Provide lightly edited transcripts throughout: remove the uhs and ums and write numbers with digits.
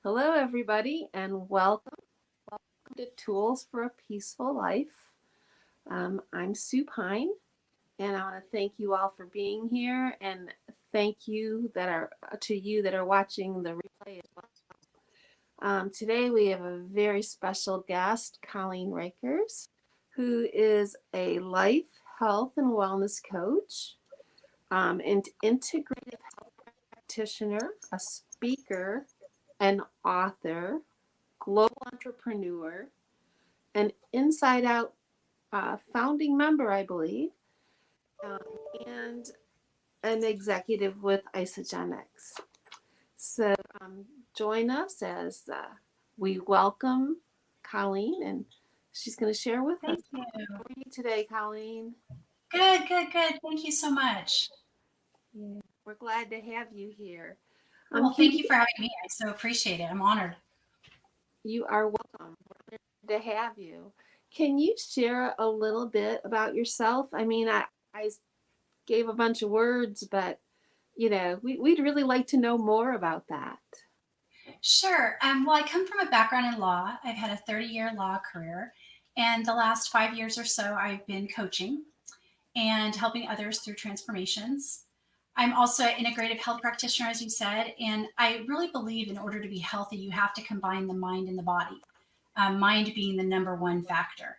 Hello, everybody, and welcome to Tools for a Peaceful Life. I'm Sue Pine, and I want to thank you all for being here, and thank you that are to you that are watching the replay as well. Today we have a very special guest, Colleen Rakers, who is a life, health, and wellness coach, and integrative health practitioner, a speaker, an author, global entrepreneur, an Inside Out founding member, I believe, um, and an executive with Isagenix. So join us as we welcome Colleen, and she's going to share with us. Thank you. How are you today, Colleen? Good, good, good. Thank you so much. Yeah. We're glad to have you here. Well, Can thank you for having me. I so appreciate it. I'm honored. you are welcome. We're glad to have you. Can you share a little bit about yourself? I gave a bunch of words, but we'd really like to know more about that. Sure. Well, I come from a background in law. I've had a 30-year law career, and the last 5 years or so, I've been coaching and helping others through transformations. I'm also an integrative health practitioner, as you said, and I really believe in order to be healthy, you have to combine the mind and the body, mind being the number one factor.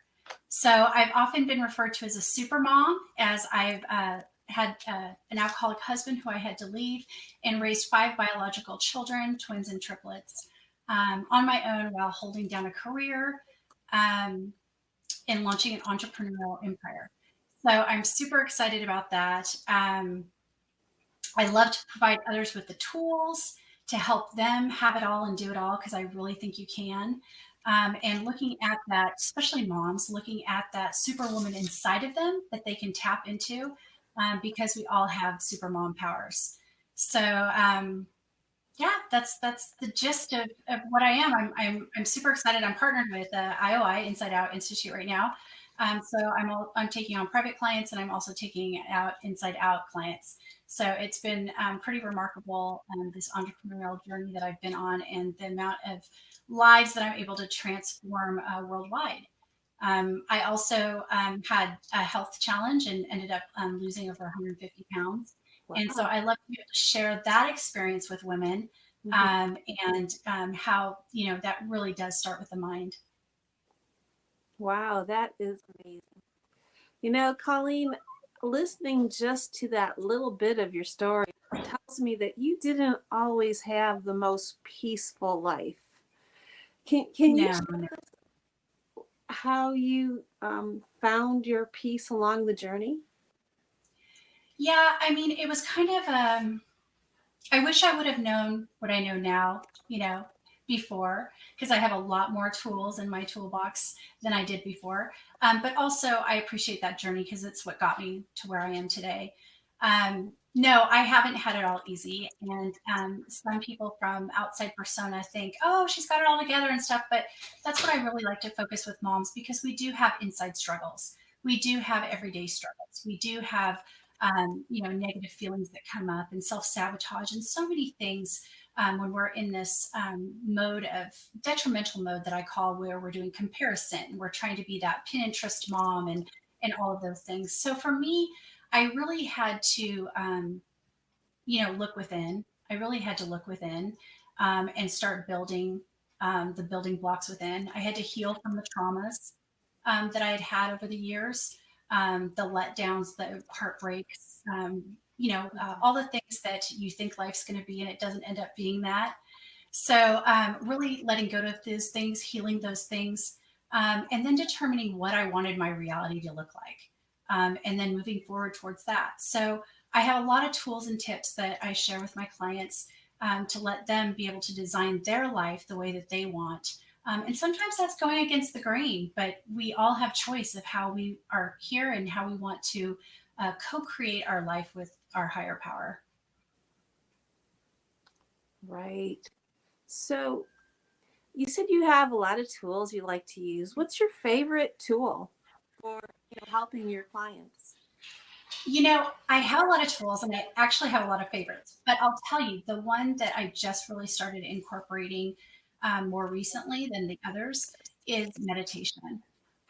So I've often been referred to as a super mom, as I've had an alcoholic husband who I had to leave and raised 5 biological children, twins and triplets, on my own while holding down a career um, and launching an entrepreneurial empire. So I'm super excited about that. I love to provide others with the tools to help them have it all and do it all because I really think you can. And looking at that, especially moms, looking at that superwoman inside of them that they can tap into because we all have super mom powers. So, yeah, that's the gist of what I am. I'm super excited. I'm partnered with IOI Inside Out Institute right now. So I'm taking on private clients and I'm also taking out inside out clients. So it's been pretty remarkable this entrepreneurial journey that I've been on and the amount of lives that I'm able to transform worldwide. I also had a health challenge and ended up losing over 150 pounds. And so Wow. I love to be able to share that experience with women Mhm. and how, that really does start with the mind. Wow, that is amazing. Colleen, listening just to that little bit of your story tells me that you didn't always have the most peaceful life. Can you No, share no. how you found your peace along the journey? Yeah, I mean, it was kind of, I wish I would have known what I know now, before, because I have a lot more tools in my toolbox than I did before. But also, I appreciate that journey because it's what got me to where I am today. No, I haven't had it all easy. And some people from outside persona think, oh, she's got it all together and stuff. But that's what I really like to focus with moms because we do have inside struggles. We do have everyday struggles. We do have negative feelings that come up and self sabotage and so many things when we're in this mode of detrimental mode that I call where we're doing comparison. We're trying to be that Pinterest mom and all of those things. So for me, I really had to, look within. I really had to look within and start building the building blocks within. I had to heal from the traumas that I had had over the years, the letdowns, the heartbreaks, all the things that you think life's going to be, and it doesn't end up being that. So, really letting go of those things, healing those things, and then determining what I wanted my reality to look like, and then moving forward towards that. So, I have a lot of tools and tips that I share with my clients to let them be able to design their life the way that they want. And sometimes that's going against the grain, but we all have choice of how we are here and how we want to co-create our life with our higher power. Right. So you said you have a lot of tools you like to use. What's your favorite tool for helping your clients? I have a lot of tools and I actually have a lot of favorites, but I'll tell you the one that I just really started incorporating more recently than the others is meditation.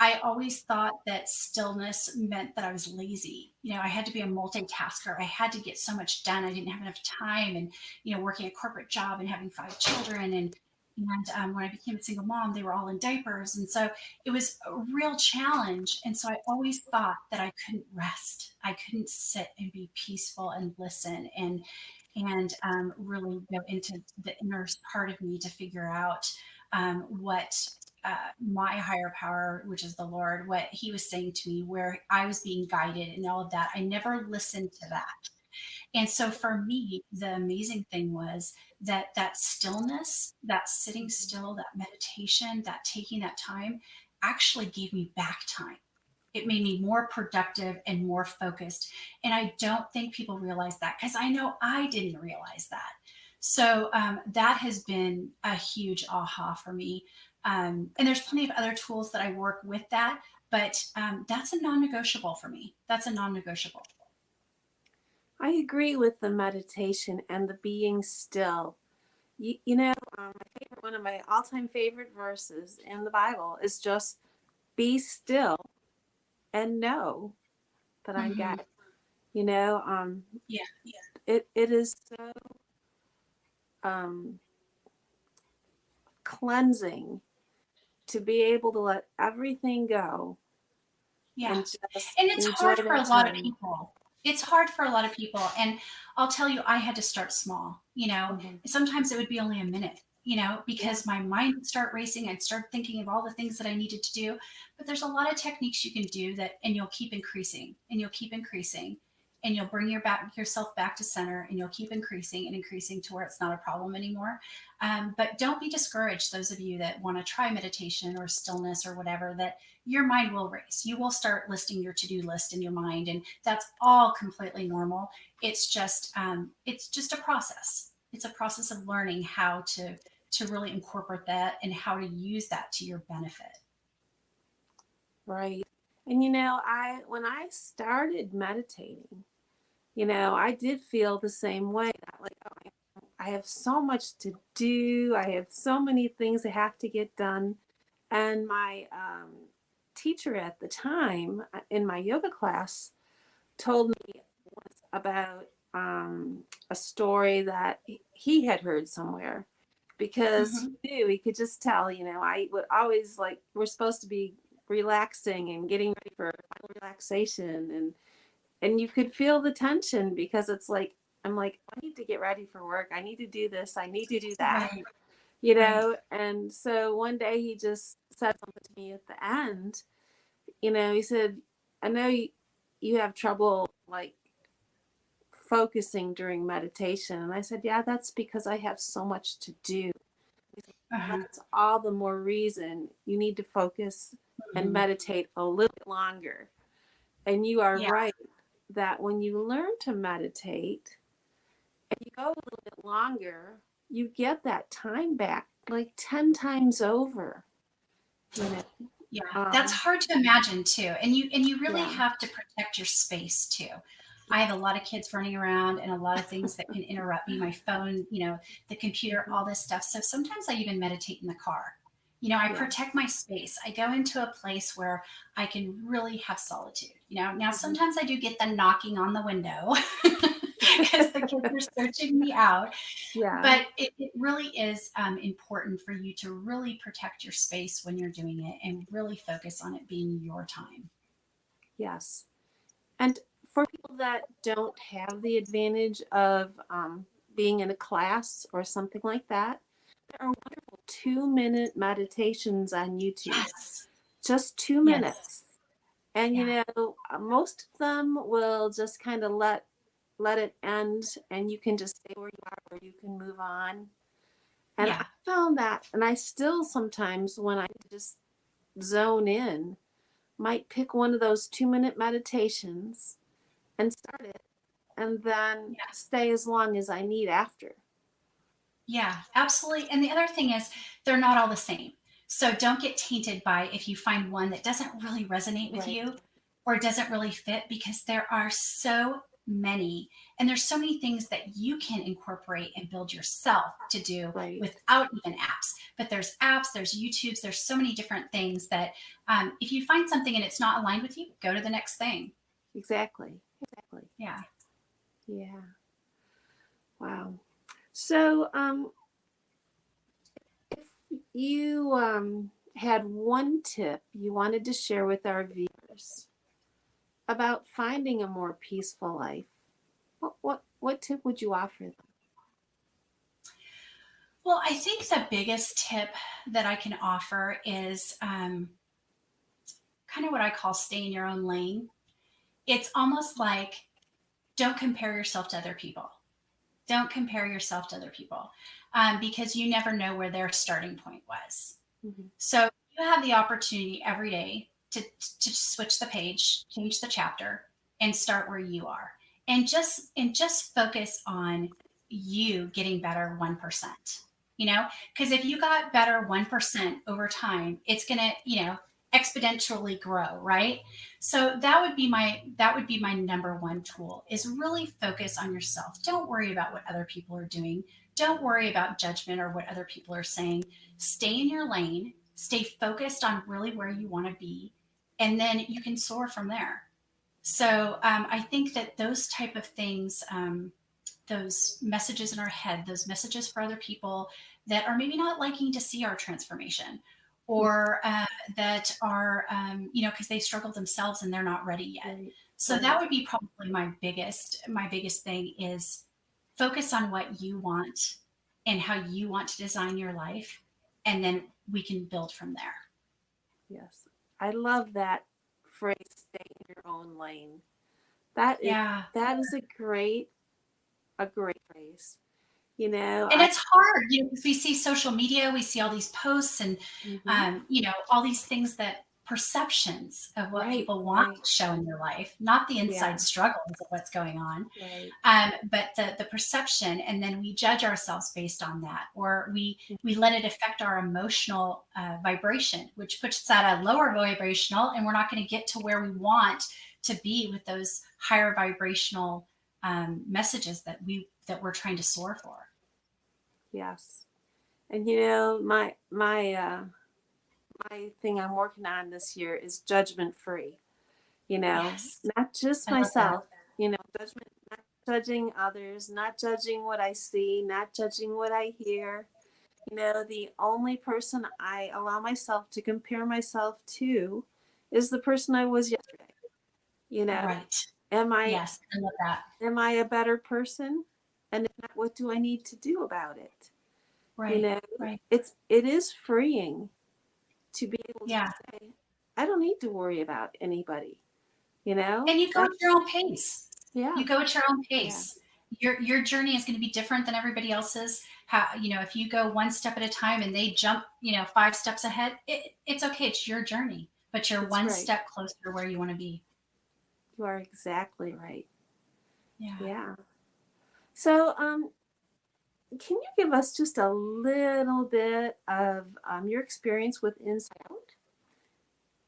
I always thought that stillness meant that I was lazy. I had to be a multitasker. I had to get so much done. I didn't have enough time and, working a corporate job and having 5 children and when I became a single mom, they were all in diapers. And so it was a real challenge. And so I always thought that I couldn't rest. I couldn't sit and be peaceful and listen and really go into the inner part of me to figure out what my higher power, which is the Lord, what He was saying to me, where I was being guided, and all of that. I never listened to that. And so for me, the amazing thing was that stillness, that sitting still, that meditation, that taking that time actually gave me back time. It made me more productive and more focused. And I don't think people realize that because I know I didn't realize that. So that has been a huge aha for me. And there's plenty of other tools that I work with that, but that's a non negotiable for me. That's a non negotiable. I agree with the meditation and the being still. One of my all-time favorite verses in the Bible is just be still and know that I'm Mm-hmm. God. You know, Yeah. it is so um, cleansing to be able to let everything go Yeah. and just And it's enjoy hard for a that lot of time. people. It's hard for a lot of people. And I'll tell you, I had to start small. Hmm. Sometimes it would be only a minute, Yeah. because my mind would start racing. I'd start thinking of all the things that I needed to do. But there's a lot of techniques you can do that, and you'll keep increasing and you'll keep increasing. And you'll bring yourself back to center, and you'll keep increasing and increasing to where it's not a problem anymore. But don't be discouraged, those of you that want to try meditation or stillness or whatever, that your mind will race. You will start listing your to-do list in your mind, and that's all completely normal. It's just a process. It's a process of learning how to really incorporate that and how to use that to your benefit. Right. And I when I started meditating, I did feel the same way. That, like, oh, I have so much to do. I have so many things that have to get done. And my teacher at the time in my yoga class told me once about a story that he had heard somewhere because Mm-hmm. he could just tell, I would always like, we're supposed to be relaxing and getting ready for final relaxation. And you could feel the tension because it's like, I'm like, I need to get ready for work. I need to do this. I need to do that, Right. Right. And so one day he just said something to me at the end. He said, I know you have trouble like focusing during meditation. And I said, yeah, that's because I have so much to do. Uh-huh. That's all the more reason you need to focus and Mhm. meditate a little bit longer. And you are Yeah. right that when you learn to meditate and you go a little bit longer, you get that time back like 10 times over, you know. Yeah, that's Um, hard to imagine too. And you really yeah. have to protect your space too. I have a lot of kids running around and a lot of things that can interrupt me, my phone, the computer, Mhm. all this stuff. So sometimes I even meditate in the car. I Yeah. protect my space. I go into a place where I can really have solitude. Now Mhm. sometimes I do get the knocking on the window because the kids are searching me out, Yeah. but it really is important for you to really protect your space when you're doing it and really focus on it being your time. Yes. And for people that don't have the advantage of being in a class or something like that, there are wonderful 2-minute meditations on YouTube. Yes. Just two Yes. minutes. And Yeah. most of them will just kind of let it end, and you can just stay where you are, or you can move on. And I Yeah. found that, and I still sometimes, when I just zone in, might pick one of those 2-minute meditations and start it, and then Yeah. stay as long as I need after. Yeah, absolutely. And the other thing is, they're not all the same. So don't get tainted by if you find one that doesn't really resonate with Right. you. or doesn't really fit, because there are so many, and there's so many things that you can incorporate and build yourself to do Right. without even apps. But there's apps, there's YouTubes, there's so many different things that, if you find something and it's not aligned with you, go to the next thing. Exactly. Exactly. Yeah. Yeah. Wow. So, if you had one tip you wanted to share with our viewers about finding a more peaceful life, what tip would you offer them? Well, I think the biggest tip that I can offer is, kind of what I call stay in your own lane. It's almost like, don't compare yourself to other people. Don't compare yourself to other people, because you never know where their starting point was. Mm-hmm. So you have the opportunity every day to switch the page, change the chapter, and start where you are, and just focus on you getting better 1%. Because if you got better 1% over time, it's gonna exponentially grow, right? So that would be my number one tool, is really focus on yourself. Don't worry about what other people are doing. Don't worry about judgment or what other people are saying. Stay in your lane, stay focused on really where you want to be, and then you can soar from there. So I think that those type of things, those messages in our head, those messages for other people that are maybe not liking to see our transformation, or that are, because they struggle themselves and they're not ready yet. Right. So Right. that would be probably my biggest thing, is focus on what you want and how you want to design your life, and then we can build from there. Yes, I love that phrase, stay in your own lane. That is Yeah. that is a great phrase. You know, And I it's hard, because we see social media, we see all these posts, and mhm. all these things, that perceptions of what Right, people want right. to show in their life, not the Yeah, inside struggles of what's going on, right. but the perception, and then we judge ourselves based on that, or we Mhm. let it affect our emotional vibration, which puts us at a lower vibrational, and we're not going to get to where we want to be with those higher vibrational messages that we're trying to soar for. Yes. And you know, my thing I'm working on this year is judgment free. You know, Yes, not just I love that. myself, judgment, not judging others, not judging what I see, not judging what I hear. The only person I allow myself to compare myself to is the person I was yesterday. You know, Right. am I Yes, I love that. am I a better person? And if not, what do I need to do about it? You Right. know, Right. it is freeing to be able to Yeah. say, I don't need to worry about anybody. You know, And you go at your that's own pace. yeah, You go at your own yeah, pace. Your journey is going to be different than everybody else's. If you go one step at a time and they jump, 5 steps ahead, it's okay. It's your journey, but you're that's one right. step closer to where you want to be. You are exactly right. Yeah. Yeah. So, can you give us just a little bit of your experience with Inside Out?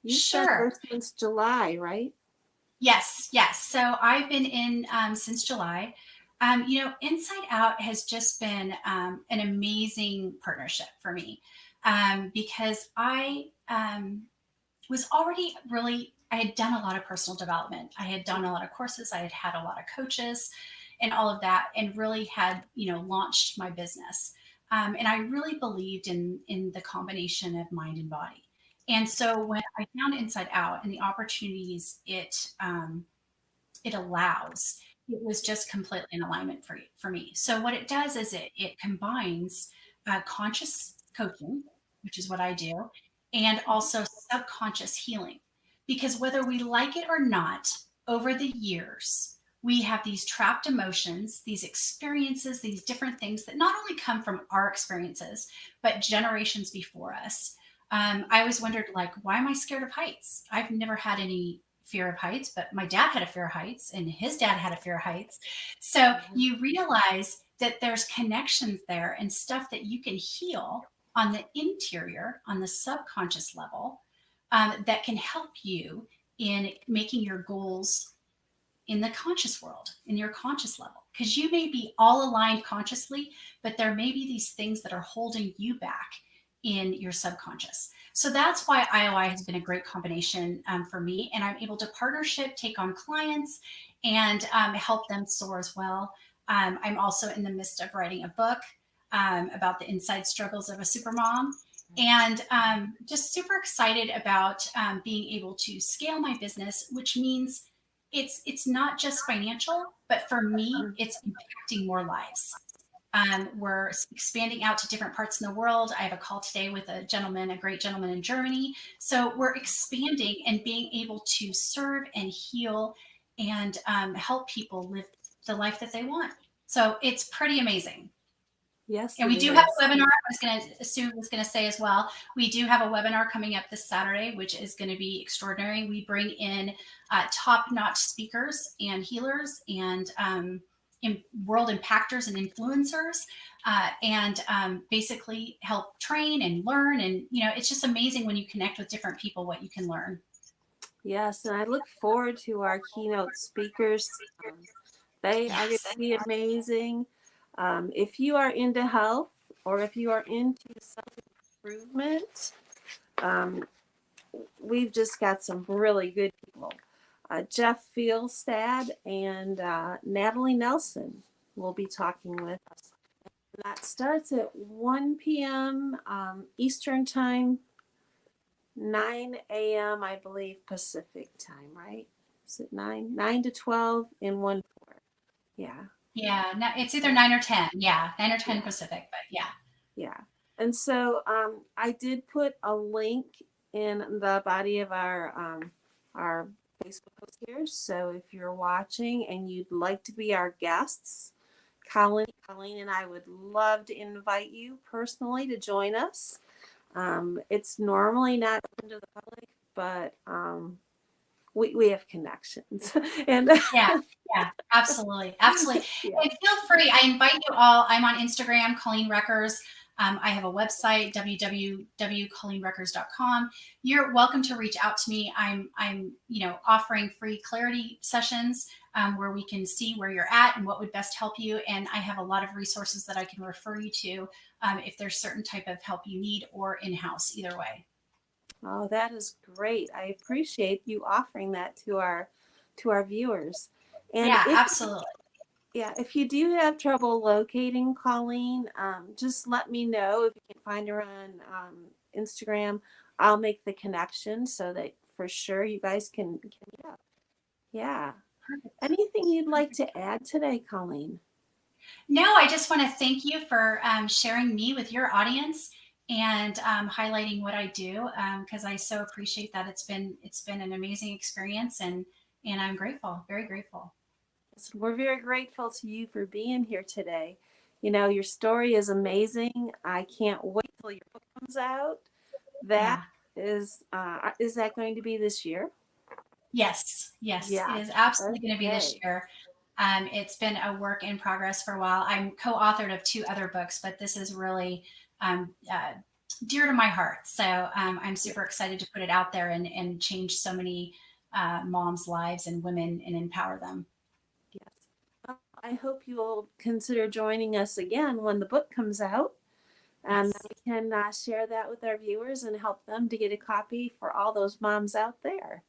You've been there Sure. since July, right? Yes, yes. So I've been in since July. Inside Out has just been an amazing partnership for me, because I was already really, I had done a lot of personal development. I had done a lot of courses. I had had a lot of coaches and all of that, and really had, launched my business. And I really believed in the combination of mind and body. And so when I found Inside Out and the opportunities it allows, it was just completely in alignment for me. So what it does is it combines conscious coaching, which is what I do, and also subconscious healing. Because whether we like it or not, over the years, we have these trapped emotions, these experiences, these different things that not only come from our experiences, but generations before us. I always wondered, like, why am I scared of heights? I've never had any fear of heights, but my dad had a fear of heights, and his dad had a fear of heights. So Mhm. you realize that there's connections there and stuff that you can heal on the interior, on the subconscious level, that can help you in making your goals in the conscious world, in your conscious level. Because you may be all aligned consciously, but there may be these things that are holding you back in your subconscious. So that's why IOI has been a great combination for me. And I'm able to partnership, take on clients, and help them soar as well. I'm also in the midst of writing a book about the inside struggles of a supermom. And just super excited about being able to scale my business, which means it's not just financial, but for me, it's impacting more lives. We're expanding out to different parts in the world. I have a call today with a great gentleman in Germany. So we're expanding and being able to serve and heal and help people live the life that they want. So it's pretty amazing. Yes, And it we do have is. a webinar. Sue was going to say as well, we do have a webinar coming up this Saturday, which is going to be extraordinary. We bring in top-notch speakers and healers and world impactors and influencers, and basically help train and learn. And, it's just amazing when you connect with different people, what you can learn. Yes, and I look forward to our keynote speakers. They are going to be amazing. If you are into health or if you are into self-improvement, we've just got some really good people. Jeff Fieldstad and Natalie Nelson will be talking with us. And that starts at 1 p.m. Eastern Time, 9 a.m. I believe Pacific Time, right? Is it 9 to 12 in 1 4? Yeah. Yeah, no, it's either 9 or 10. Yeah, 9 or 10 Yeah. Pacific, but yeah. Yeah. And so I did put a link in the body of our Facebook post here. So if you're watching and you'd like to be our guests, Colleen and I would love to invite you personally to join us. It's normally not open to the public, but we have connections. And Yeah, absolutely. Absolutely. yeah. And feel free. I invite you all. I'm on Instagram, Colleen Reckers. I have a website, www.colleenreckers.com. You're welcome to reach out to me. I'm offering free clarity sessions where we can see where you're at and what would best help you. And I have a lot of resources that I can refer you to if there's certain type of help you need, or in-house, either way. Oh, that is great. I appreciate you offering that to our viewers. And Yeah, absolutely. if you do have trouble locating Colleen, just let me know. If you can find her on Instagram, I'll make the connection so that for sure you guys can meet up. Yeah. Perfect. Anything you'd like to add today, Colleen? No, I just want to thank you for sharing me with your audience and highlighting what I do, because I so appreciate that. It's been an amazing experience, and I'm grateful, very grateful. So we're very grateful to you for being here today. You know, your story is amazing. I can't wait till your book comes out. That is that going to be this year? Yes, Yeah. it is absolutely going to be this Okay. year. It's been a work in progress for a while. I'm co-authored of 2 other books, but this is really dear to my heart. So I'm super excited to put it out there and change so many moms' lives and women and empower them. Yes. Well, I hope you will consider joining us again when the book comes out. And Yes. we can share that with our viewers and help them to get a copy for all those moms out there.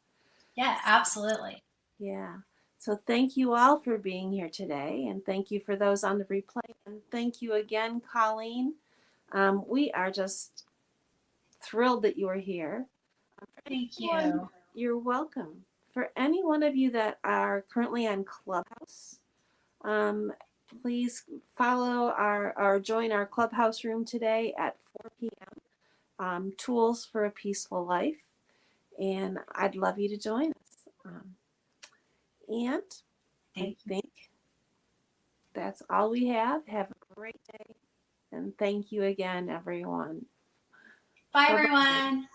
Yeah, absolutely. Yeah. So thank you all for being here today. And thank you for those on the replay. And thank you again, Colleen. We are just thrilled that you are here. Thank you. You're welcome. For any one of you that are currently on Clubhouse, please follow or join our Clubhouse room today at 4 p.m. Tools for a Peaceful Life. And I'd love you to join us. And I think that's all we have. Have a great day. And thank you again, everyone. Bye, Bye-bye. everyone.